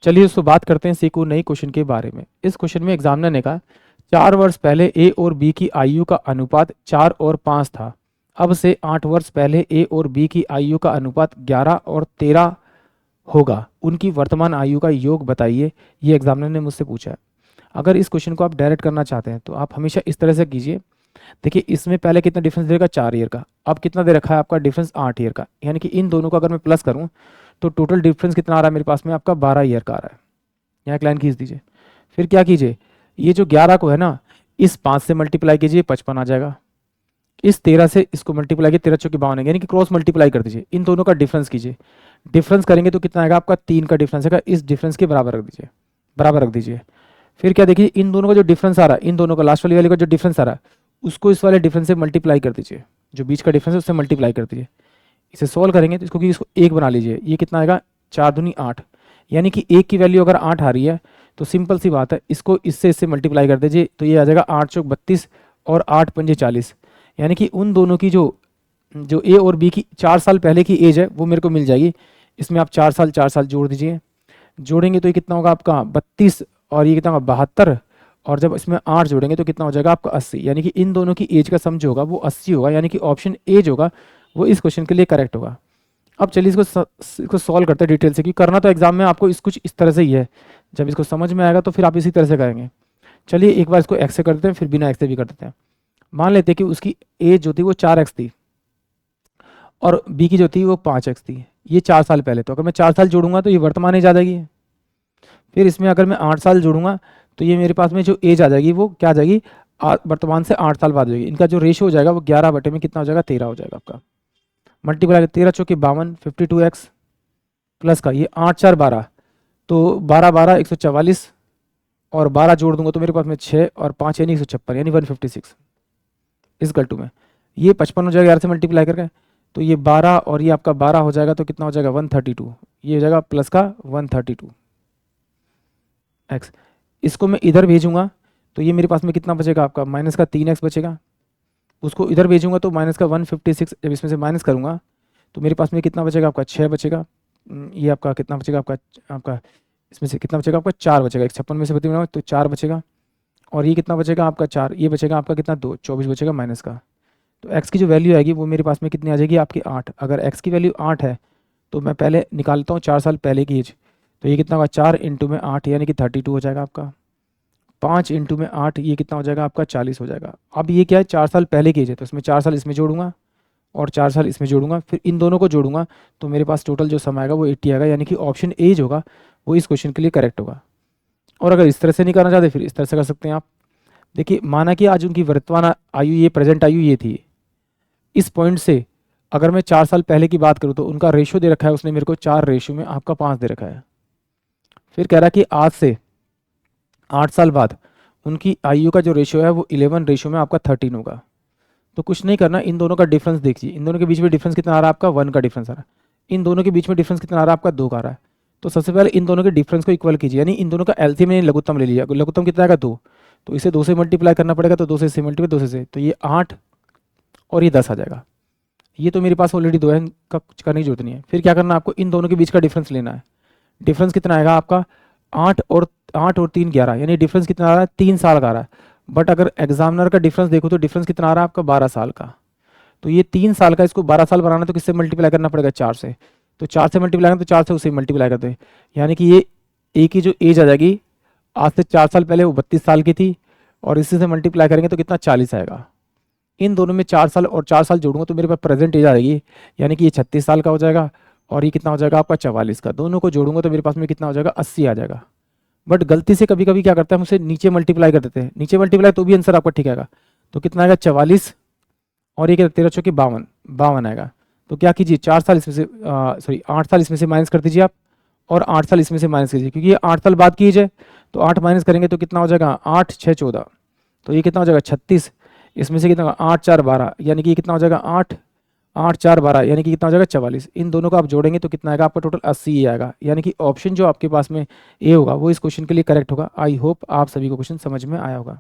चलिए दोस्तों बात करते हैं सीखो नई क्वेश्चन के बारे में। इस क्वेश्चन में एग्जामिनर ने कहा 4 वर्ष पहले ए और बी की आयु का अनुपात 4 और 5 था। अब से 8 वर्ष पहले ए और बी की आयु का अनुपात 11 और 13 होगा। उनकी वर्तमान आयु का योग बताइए। ये एग्जामिनर ने मुझसे पूछा है। अगर इस क्वेश्चन को आप डायरेक्ट करना चाहते हैं तो आप हमेशा इस तरह से कीजिए। देखिए इसमें पहले कितना डिफरेंस देगा 4 ईयर का, अब कितना दे रखा है आपका डिफरेंस 8 ईयर का, यानी कि इन दोनों का अगर मैं प्लस करूं तो टोटल डिफरेंस कितना आ रहा है मेरे पास में आपका 12 ईयर का आ रहा है। यहाँ एक लाइन खींच दीजिए। फिर क्या कीजिए, ये जो 11 को है ना इस 5 से मल्टीप्लाई कीजिए 55 आ जाएगा। इस 13 से इसको मल्टीप्लाई कीजिए 13 चौके 52 यानी कि क्रॉस मल्टीप्लाई कर दीजिए। इन दोनों का डिफरेंस कीजिए, डिफरेंस करेंगे तो कितना आएगा आपका 3 का डिफरेंस आएगा। इस डिफरेंस के बराबर रख दीजिए, बराबर रख दीजिए। फिर क्या देखिए इन दोनों का जो डिफरेंस आ रहा है, इन दोनों का लास्ट वाली वाले का जो डिफरेंस आ रहा है उसको इस वाले डिफरेंस से मल्टीप्लाई कर दीजिए। जो बीच का डिफरेंस है उससे मल्टीप्लाई कर दीजिए। इसे सॉल्व करेंगे तो इसको 1 बना लीजिए। ये कितना आएगा 4 दूनी 8, यानी कि 1 की वैल्यू अगर 8 आ रही है तो सिंपल सी बात है इसको इससे मल्टीप्लाई कर दीजिए तो ये आ जाएगा 8 चौक 32 और 8 पंजे 40। यानी कि उन दोनों की जो ए और बी की 4 साल पहले की एज है वो मेरे को मिल जाएगी। इसमें आप 4 साल जोड़ दीजिए। जोड़ेंगे तो ये कितना होगा आपका 32 और ये कितना होगा 72, और जब इसमें 8 जोड़ेंगे तो कितना हो जाएगा आपका 80। यानी कि इन दोनों की एज का सम जो होगा वो 80 होगा, यानी कि ऑप्शन ए जो होगा वो इस क्वेश्चन के लिए करेक्ट होगा। अब चलिए इसको सॉल्व करते हैं डिटेल से, क्योंकि करना तो एग्जाम में आपको कुछ इस तरह से ही है। जब इसको समझ में आएगा तो फिर आप इसी तरह से करेंगे। चलिए एक बार इसको एक्स से कर देते हैं, फिर बिना एक्स से भी कर देते हैं। मान लेते हैं कि उसकी एज जो थी वो 4x थी और बी की जो थी वो 5x थी। ये 4 साल पहले, तो अगर मैं 4 साल जोड़ूंगा तो ये वर्तमान एज आ जाएगी। फिर इसमें अगर मैं 8 साल जोड़ूंगा तो ये मेरे पास में जो एज आ जाएगी वो क्या आ जाएगी, वर्तमान से 8 साल बाद हो जाएगी। इनका जो रेशो हो जाएगा वो 11 बटे में कितना हो जाएगा 13 हो जाएगा आपका। मल्टीप्लाई 13 चौके 52 52x प्लस का ये 8 4 12, तो 12 12 144 और 12 जोड़ दूंगा तो मेरे पास में 6 और 5 यानी 156 यानी 156 इस गलटू में। ये 55 हो जाएगा 11 से मल्टीप्लाई करके, तो ये 12 और ये आपका 12 हो जाएगा तो कितना हो जाएगा 132। ये हो जाएगा प्लस का 132 एक्स। इसको मैं इधर भेजूंगा तो ये मेरे पास में कितना बचेगा आपका माइनस का 3x बचेगा। उसको इधर भेजूंगा तो माइनस का 156, जब इसमें से माइनस करूंगा तो मेरे पास में कितना बचेगा आपका 6 बचेगा। ये आपका कितना बचेगा आपका इसमें से कितना बचेगा आपका 4 बचेगा। 156 में से बताऊंगा तो 4 बचेगा, और ये कितना बचेगा आपका 4, ये बचेगा आपका कितना 2 24 बचेगा माइनस का। तो x की जो वैल्यू आएगी वो मेरे पास में कितनी आ जाएगी आपकी 8। अगर x की वैल्यू 8 है तो मैं पहले निकालता हूँ 4 साल पहले की एज, तो ये कितना होगा 4 इंटू में 8 यानी कि 32 हो जाएगा आपका। 5 इंटू में 8 ये कितना हो जाएगा आपका 40 हो जाएगा। अब ये क्या है 4 साल पहले की एज है तो इसमें 4 साल इसमें जोड़ूंगा और 4 साल इसमें जोड़ूंगा, फिर इन दोनों को जोड़ूंगा तो मेरे पास टोटल जो सम आएगा वो 80 आएगा। यानी कि ऑप्शन ए जो होगा वो इस क्वेश्चन के लिए करेक्ट होगा। और अगर इस तरह से नहीं करना चाहते फिर इस तरह से कर सकते हैं आप। देखिए माना कि आज उनकी वर्तमान आयु ये प्रेजेंट आयु ये थी, इस पॉइंट से अगर मैं 4 साल पहले की बात करूँ तो उनका रेशो दे रखा है उसने मेरे को 4 रेशो में आपका 5 दे रखा है। फिर कह रहा है कि आज से 8 साल बाद उनकी आयु का जो रेशो है वो 11 रेशो में आपका 13 होगा। तो कुछ नहीं करना, इन दोनों का डिफरेंस देखिए। इन दोनों के बीच में डिफरेंस कितना आ रहा है आपका 1 का डिफरेंस आ रहा है। इन दोनों के बीच में डिफरेंस कितना आ रहा है आपका 2 का आ रहा है। तो सबसे पहले इन दोनों के डिफरेंस को इक्वल कीजिए, यानी इन दोनों का एलसीएम में लघुत्तम ले लीजिए। लघुत्तम कितना आएगा 2, तो इसे 2 से मल्टीप्लाई करना पड़ेगा, तो 2 से मल्टीप्लाई 2 से, तो ये 8 और ये 10 आ जाएगा। ये तो मेरे पास ऑलरेडी 2 है, का कुछ करने की जरूरत नहीं है। फिर क्या करना है आपको इन दोनों के बीच का डिफरेंस लेना है। डिफरेंस कितना आएगा आपका 8 और 3 11, यानी डिफरेंस कितना आ रहा है 3 साल का आ रहा है। बट अगर एग्जामिनर का डिफरेंस देखो तो डिफरेंस कितना आ रहा है आपका 12 साल का। तो ये 3 साल का इसको 12 साल बनाना तो किससे मल्टीप्लाई करना पड़ेगा 4 से। तो 4 से मल्टीप्लाई करना तो 4 से उसे मल्टीप्लाई करते हैं, यानी कि ये ए की जो एज आ जाएगी आज से 4 साल पहले वो 32 साल की थी, और इसी से मल्टीप्लाई करेंगे तो कितना 40 आएगा। इन दोनों में 4 साल और 4 साल जोड़ूंगा तो मेरे पास प्रेजेंट एज आएगी, यानी कि ये 36 साल का हो जाएगा, और ये कितना हो जाएगा आपका 44 का। दोनों को जोड़ूंगा तो मेरे पास में कितना हो जाएगा 80 आ जाएगा। बट गलती से कभी कभी क्या करते हैं हम उसे नीचे मल्टीप्लाई कर देते हैं, नीचे मल्टीप्लाई तो भी आंसर आपका ठीक आएगा। तो कितना आएगा 44 और ये 13 चौके 52 आएगा। तो क्या कीजिए 4 साल इसमें से 8 साल इसमें से माइनस कर दीजिए आप, और 8 साल इसमें से माइनस कीजिए, क्योंकि ये 8 साल बाद की एज है। तो 8 माइनस करेंगे तो कितना हो जाएगा 8 6 14, तो ये कितना हो जाएगा 36। इसमें से कितना होगा 8 4 12, यानी कि कितना हो जाएगा 8 4 12, यानी कि कितना हो जाएगा 44। इन दोनों को आप जोड़ेंगे तो कितना आएगा आपका टोटल 80 आएगा। यानी कि ऑप्शन जो आपके पास में ए होगा वो इस क्वेश्चन के लिए करेक्ट होगा। आई होप आप सभी को क्वेश्चन समझ में आया होगा।